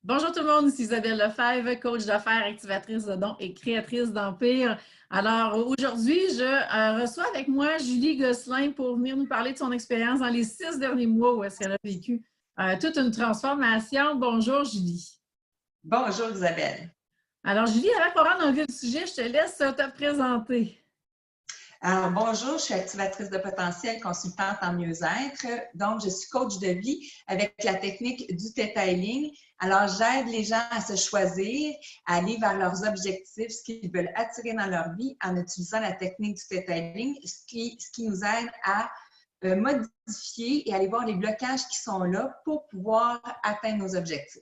Bonjour tout le monde, ici Isabelle Lefebvre, coach d'affaires, activatrice de dons et créatrice d'empire. Alors aujourd'hui, je reçois avec moi Julie Gosselin pour venir nous parler de son expérience dans les 6 derniers mois où est-ce qu'elle a vécu toute une transformation. Bonjour Julie. Bonjour Isabelle. Alors Julie, avant qu'on rentre dans le vif du sujet, je te laisse te présenter. Alors bonjour, je suis activatrice de potentiel, consultante en mieux-être. Donc, je suis coach de vie avec la technique du Theta Healing. Alors, j'aide les gens à se choisir, à aller vers leurs objectifs, ce qu'ils veulent attirer dans leur vie en utilisant la technique du Theta Healing, ce qui nous aide à modifier et aller voir les blocages qui sont là pour pouvoir atteindre nos objectifs.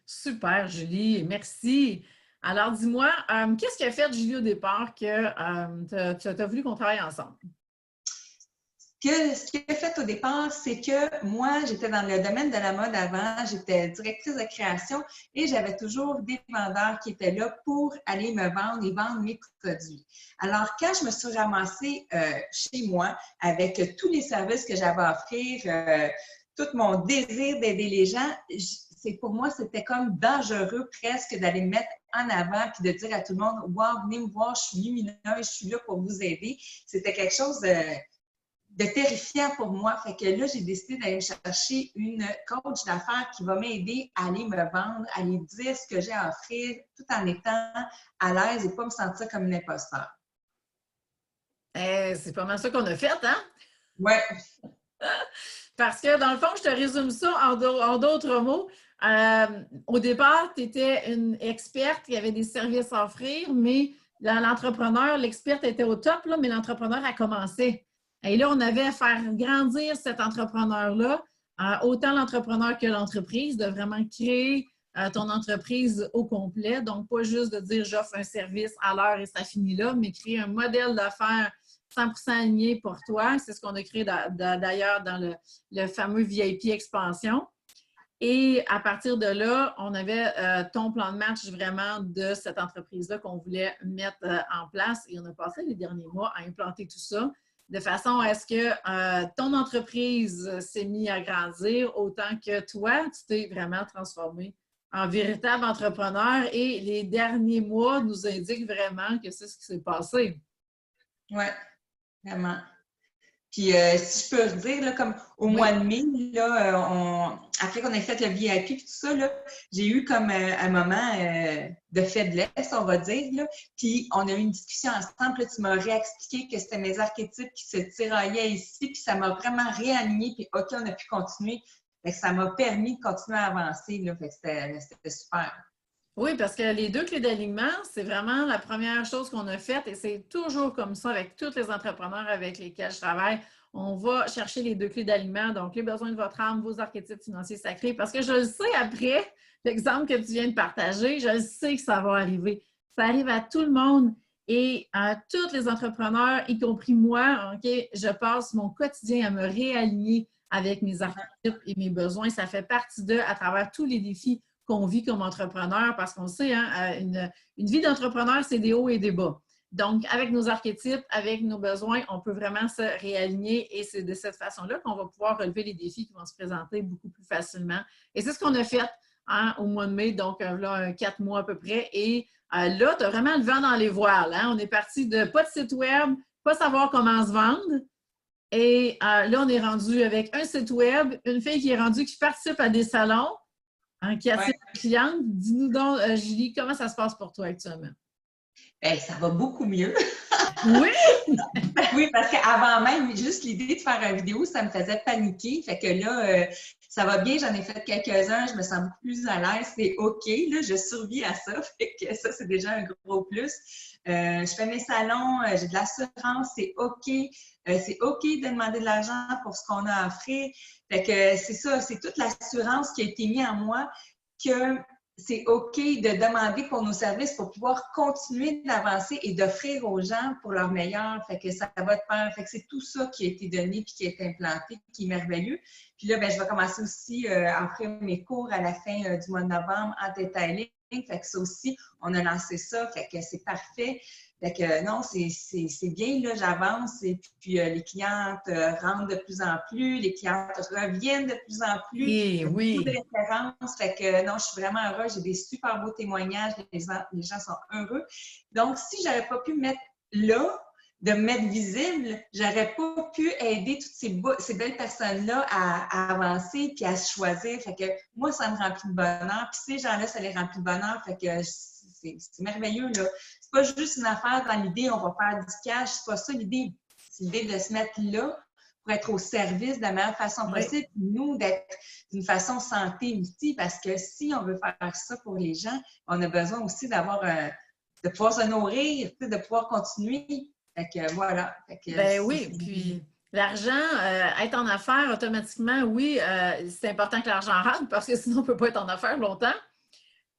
Super, Julie, merci. Alors, dis-moi, qu'est-ce qui a fait, Julie, au départ, que tu as voulu qu'on travaille ensemble? Ce qui a fait au départ, c'est que moi, j'étais dans le domaine de la mode avant, j'étais directrice de création et j'avais toujours des vendeurs qui étaient là pour aller me vendre et vendre mes produits. Alors, quand je me suis ramassée chez moi avec tous les services que j'avais à offrir, tout mon désir d'aider les gens, pour moi, c'était comme dangereux presque d'aller me mettre en avant puis de dire à tout le monde « Wow, venez me voir, je suis lumineuse, je suis là pour vous aider ». C'était quelque chose de terrifiant pour moi. Fait que là, j'ai décidé d'aller chercher une coach d'affaires qui va m'aider à aller me vendre, à aller dire ce que j'ai à offrir tout en étant à l'aise et pas me sentir comme une imposteur. C'est pas mal ça qu'on a fait, hein? Ouais. Parce que, dans le fond, je te résume ça en d'autres mots. Au départ, tu étais une experte qui avait des services à offrir, mais l'entrepreneur, l'experte était au top, là, mais l'entrepreneur a commencé. Et là, on avait à faire grandir cet entrepreneur-là, autant l'entrepreneur que l'entreprise, de vraiment créer ton entreprise au complet. Donc, pas juste de dire j'offre un service à l'heure et ça finit là, mais créer un modèle d'affaires 100% aligné pour toi. C'est ce qu'on a créé d'ailleurs dans le fameux VIP Expansion. Et à partir de là, on avait ton plan de match vraiment de cette entreprise-là qu'on voulait mettre en place. Et on a passé les derniers mois à implanter tout ça de façon à ce que ton entreprise s'est mise à grandir autant que toi, tu t'es vraiment transformé en véritable entrepreneur. Et les derniers mois nous indiquent vraiment que c'est ce qui s'est passé. Oui, vraiment. Puis, si je peux redire, là, comme au mois de mai, là, après qu'on ait fait le VIP et tout ça, là, j'ai eu comme un moment de faiblesse, on va dire. Là. Puis, on a eu une discussion ensemble. Là, tu m'as réexpliqué que c'était mes archétypes qui se tiraillaient ici. Puis, ça m'a vraiment réaligné. Puis, OK, on a pu continuer. Fait que ça m'a permis de continuer à avancer. Là. Fait que c'était super. Oui, parce que les 2 clés d'alignement, c'est vraiment la première chose qu'on a faite et c'est toujours comme ça avec tous les entrepreneurs avec lesquels je travaille. On va chercher les 2 clés d'alignement, donc les besoins de votre âme, vos archétypes financiers sacrés, parce que je le sais après, l'exemple que tu viens de partager, je le sais que ça va arriver. Ça arrive à tout le monde et à tous les entrepreneurs, y compris moi, OK, je passe mon quotidien à me réaligner avec mes archétypes et mes besoins. Ça fait partie d'eux à travers tous les défis qu'on vit comme entrepreneur, parce qu'on sait, hein, une vie d'entrepreneur, c'est des hauts et des bas. Donc, avec nos archétypes, avec nos besoins, on peut vraiment se réaligner et c'est de cette façon-là qu'on va pouvoir relever les défis qui vont se présenter beaucoup plus facilement. Et c'est ce qu'on a fait au mois de mai, donc là, 4 mois à peu près. Et là, tu as vraiment le vent dans les voiles. Hein? On est parti de pas de site web, pas savoir comment se vendre. Et là, on est rendu avec un site web, une fille qui est rendue, qui participe à des salons, qui attire les clientes. Dis-nous donc, Julie, comment ça se passe pour toi actuellement? Bien, ça va beaucoup mieux. Oui! Oui, parce qu'avant même, juste l'idée de faire une vidéo, ça me faisait paniquer. Fait que là, ça va bien, j'en ai fait quelques-uns, je me sens beaucoup plus à l'aise, c'est OK. Là, je survis à ça. Fait que ça, c'est déjà un gros plus. Je fais mes salons, j'ai de l'assurance, c'est OK. C'est OK de demander de l'argent pour ce qu'on a à offrir. Fait que c'est ça, c'est toute l'assurance qui a été mise en moi que c'est OK de demander pour nos services pour pouvoir continuer d'avancer et d'offrir aux gens pour leur meilleur. Fait que ça va de pair. Fait que c'est tout ça qui a été donné puis qui a été implanté, qui est merveilleux. Puis là, ben, je vais commencer aussi à offrir mes cours à la fin du mois de novembre en Theta Healing. Fait que ça aussi, on a lancé ça. Fait que c'est parfait. Fait que non, c'est bien, là, j'avance. Et puis, les clientes rentrent de plus en plus, les clientes reviennent de plus en plus. Il y a beaucoup de références. Fait que non, je suis vraiment heureuse. J'ai des super beaux témoignages. Les gens sont heureux. Donc, si je n'avais pas pu me mettre là, de me mettre visible, j'aurais pas pu aider toutes ces belles personnes-là à avancer puis à se choisir. Fait que moi, ça me remplit de bonheur. Puis ces gens-là, ça les remplit de bonheur. Fait que c'est merveilleux, là. C'est pas juste une affaire dans l'idée, on va faire du cash. C'est pas ça l'idée. C'est l'idée de se mettre là pour être au service de la meilleure façon possible. Puis nous, d'être d'une façon santé aussi, parce que si on veut faire ça pour les gens, on a besoin aussi de pouvoir se nourrir, de pouvoir continuer. Fait que voilà. Fait que, ben oui, puis l'argent, être en affaires, automatiquement, oui, c'est important que l'argent rentre parce que sinon, on ne peut pas être en affaires longtemps.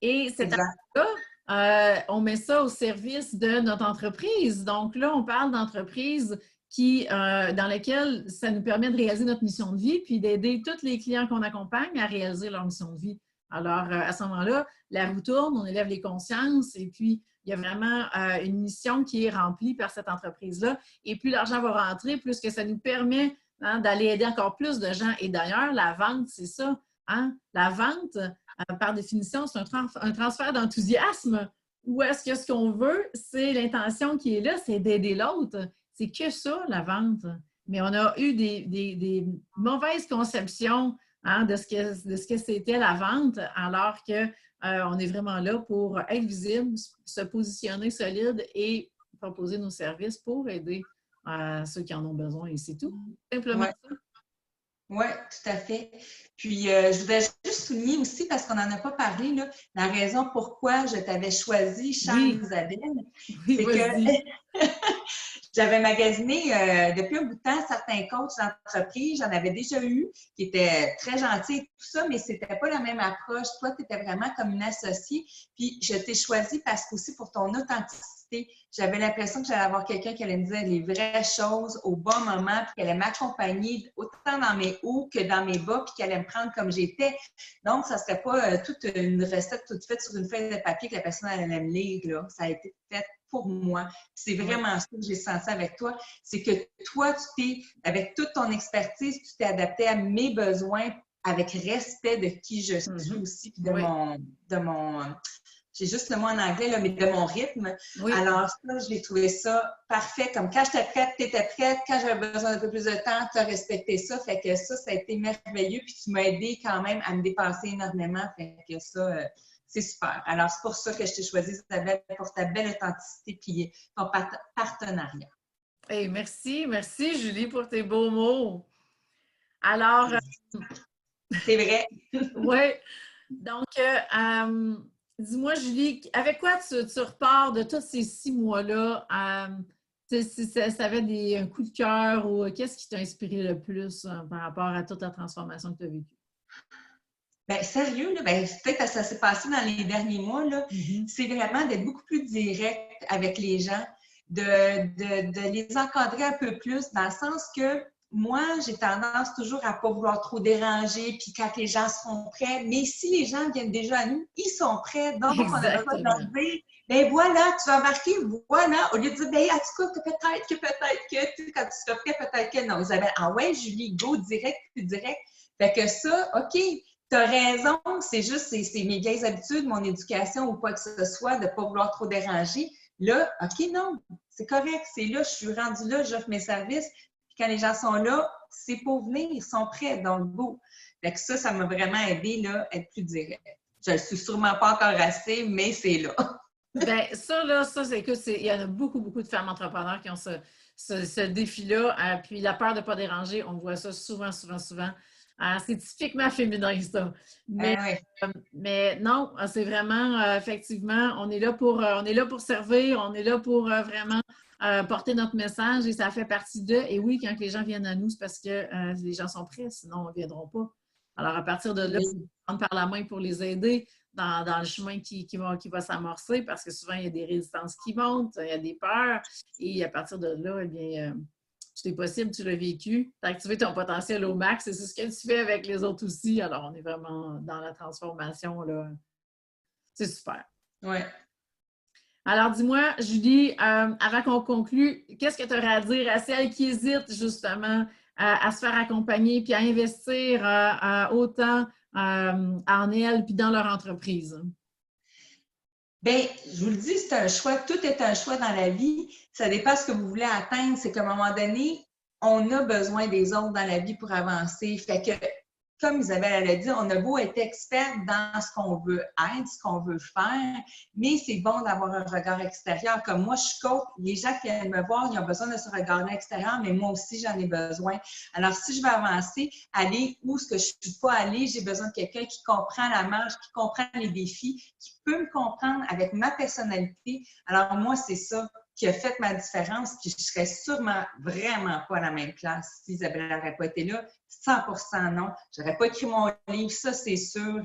Et cet argent-là, on met ça au service de notre entreprise. Donc là, on parle d'entreprise dans lesquelles ça nous permet de réaliser notre mission de vie puis d'aider tous les clients qu'on accompagne à réaliser leur mission de vie. Alors, à ce moment-là, la roue tourne, on élève les consciences et puis il y a vraiment une mission qui est remplie par cette entreprise-là. Et plus l'argent va rentrer, plus que ça nous permet d'aller aider encore plus de gens. Et d'ailleurs, la vente, c'est ça. Hein? La vente, par définition, c'est un transfert d'enthousiasme. Ou est-ce que ce qu'on veut, c'est l'intention qui est là, c'est d'aider l'autre. C'est que ça, la vente. Mais on a eu des mauvaises conceptions de ce que c'était la vente, alors que on est vraiment là pour être visible, se positionner solide et proposer nos services pour aider ceux qui en ont besoin. Et c'est tout. Simplement ça. Oui, tout à fait. Puis, je voudrais juste souligner aussi, parce qu'on n'en a pas parlé, là, la raison pourquoi je t'avais choisi, chère Isabelle, c'est que j'avais magasiné depuis un bout de temps certains coachs d'entreprise. J'en avais déjà eu qui étaient très gentils et tout ça, mais c'était pas la même approche. Toi, tu étais vraiment comme une associée. Puis, je t'ai choisi parce qu'aussi pour ton authenticité, j'avais l'impression que j'allais avoir quelqu'un qui allait me dire les vraies choses au bon moment, puis qui allait m'accompagner autant dans mes hauts que dans mes bas, puis qui allait me prendre comme j'étais. Donc, ça ne serait pas toute une recette toute faite sur une feuille de papier que la personne allait me lire. Là. Ça a été fait pour moi. C'est vraiment ça que j'ai senti avec toi. C'est que toi, avec toute ton expertise, tu t'es adapté à mes besoins avec respect de qui je suis aussi, puis de mon j'ai juste le mot en anglais, là, mais de mon rythme. Oui. Alors, ça, j'ai trouvé ça parfait. Comme quand j'étais prête, tu étais prête. Quand j'avais besoin d'un peu plus de temps, tu as respecté ça. Fait que ça a été merveilleux. Puis tu m'as aidé quand même à me dépasser énormément. Fait que ça, c'est super. Alors, c'est pour ça que je t'ai choisi, Isabelle, pour ta belle authenticité et ton partenariat. Hey, merci, Julie, pour tes beaux mots. Alors, c'est vrai. Oui. Donc, dis-moi, Julie, avec quoi tu repars de tous ces 6 mois-là? Si ça avait un coup de cœur ou qu'est-ce qui t'a inspiré le plus par rapport à toute la transformation que tu as vécue? Bien, sérieux, là, peut-être que ça s'est passé dans les derniers mois, là, c'est vraiment d'être beaucoup plus direct avec les gens, de les encadrer un peu plus, dans le sens que moi, j'ai tendance toujours à ne pas vouloir trop déranger, puis quand les gens seront prêts, mais si les gens viennent déjà à nous, ils sont prêts, donc on a besoin de leur dire, bien voilà, tu vas embarquer, voilà, au lieu de dire, bien, en tout cas, peut-être que, tu sais, quand tu seras prêt, peut-être que non. Isabelle, ah ouais, Julie, go, direct, plus direct. Fait que ça, OK, tu as raison, c'est juste, c'est mes vieilles habitudes, mon éducation ou quoi que ce soit, de ne pas vouloir trop déranger. Là, OK, non, c'est correct, c'est là, je suis rendue là, j'offre mes services. Puis quand les gens sont là, c'est pour venir, ils sont prêts, donc go. Fait que ça m'a vraiment aidé là, à être plus direct. Je ne le suis sûrement pas encore assez, mais c'est là. Bien, ça, c'est que il y en a beaucoup, beaucoup de femmes entrepreneurs qui ont ce défi-là. Puis la peur de ne pas déranger, on voit ça souvent. C'est typiquement féminin, ça. Mais non, c'est vraiment, effectivement, on est là pour servir, on est là pour vraiment porter notre message et ça fait partie d'eux. Et oui, quand les gens viennent à nous, c'est parce que les gens sont prêts, sinon ils ne viendront pas. Alors, à partir de là, on prendre par la main pour les aider dans le chemin qui va s'amorcer parce que souvent, il y a des résistances qui montent, il y a des peurs. Et à partir de là, eh bien, tout est possible, tu l'as vécu. Tu as activé ton potentiel au max et c'est ce que tu fais avec les autres aussi. Alors, on est vraiment dans la transformation là, C'est super. Oui. Alors, dis-moi, Julie, avant qu'on conclue, qu'est-ce que tu aurais à dire à celles qui hésitent justement à se faire accompagner puis à investir autant en elles puis dans leur entreprise? Bien, je vous le dis, c'est un choix. Tout est un choix dans la vie. Ça dépend de ce que vous voulez atteindre. C'est qu'à un moment donné, on a besoin des autres dans la vie pour avancer. Fait que, comme Isabelle elle a dit, on a beau être expert dans ce qu'on veut être, ce qu'on veut faire, mais c'est bon d'avoir un regard extérieur. Comme moi, je suis coach, les gens qui viennent me voir, ils ont besoin de ce regard extérieur, mais moi aussi, j'en ai besoin. Alors, si je veux avancer, aller où ce que je ne suis pas allée, j'ai besoin de quelqu'un qui comprend la marge, qui comprend les défis, qui peut me comprendre avec ma personnalité. Alors, moi, c'est ça qui a fait ma différence, puis je serais sûrement vraiment pas à la même place si Isabelle n'aurait pas été là. 100% non. Je n'aurais pas écrit mon livre, ça, c'est sûr.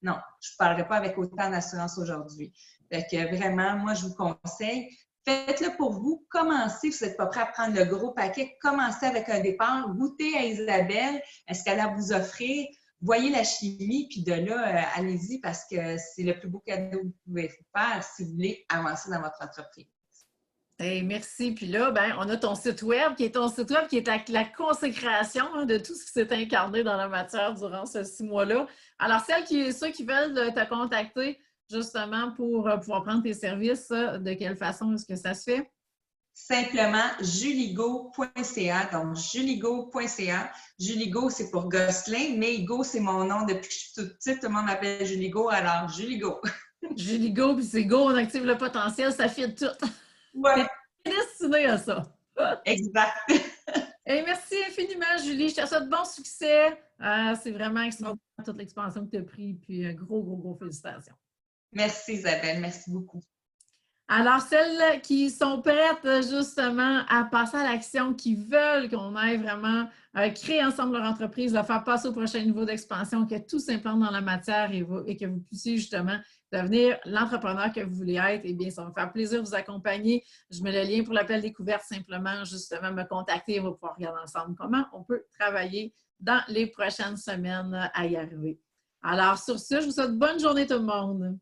Non, je ne parlerais pas avec autant d'assurance aujourd'hui. Fait que vraiment, moi, je vous conseille, faites-le pour vous. Commencez, vous n'êtes pas prêt à prendre le gros paquet. Commencez avec un départ. Goûtez à Isabelle. Est-ce qu'elle a à vous offrir? Voyez la chimie, puis de là, allez-y parce que c'est le plus beau cadeau que vous pouvez faire si vous voulez avancer dans votre entreprise. Hey, merci. Puis là, ben, on a ton site web qui est la consécration de tout ce qui s'est incarné dans la matière durant ces 6 mois-là. Alors, ceux qui veulent te contacter justement pour pouvoir prendre tes services, de quelle façon est-ce que ça se fait? Simplement juligo.ca. Donc, juligo.ca. Juligo, c'est pour Gosselin, mais Go, c'est mon nom depuis que je suis toute petite. Tout le monde m'appelle Juligo, alors Juligo. Juligo, puis c'est Go, on active le potentiel, ça fit tout. Ouais, T'es destiné à ça. exact. Et merci infiniment, Julie. Je te souhaite bon succès. C'est vraiment extraordinaire toute l'expansion que tu as pris. Puis un gros félicitations. Merci Isabelle, merci beaucoup. Alors, celles qui sont prêtes justement à passer à l'action, qui veulent qu'on aille vraiment créer ensemble leur entreprise, la faire passer au prochain niveau d'expansion, que tout s'implante dans la matière et que vous puissiez justement devenir l'entrepreneur que vous voulez être, eh bien, ça va me faire plaisir de vous accompagner. Je mets le lien pour l'appel découverte, simplement justement me contacter et on va pouvoir regarder ensemble comment on peut travailler dans les prochaines semaines à y arriver. Alors, sur ce, je vous souhaite bonne journée tout le monde.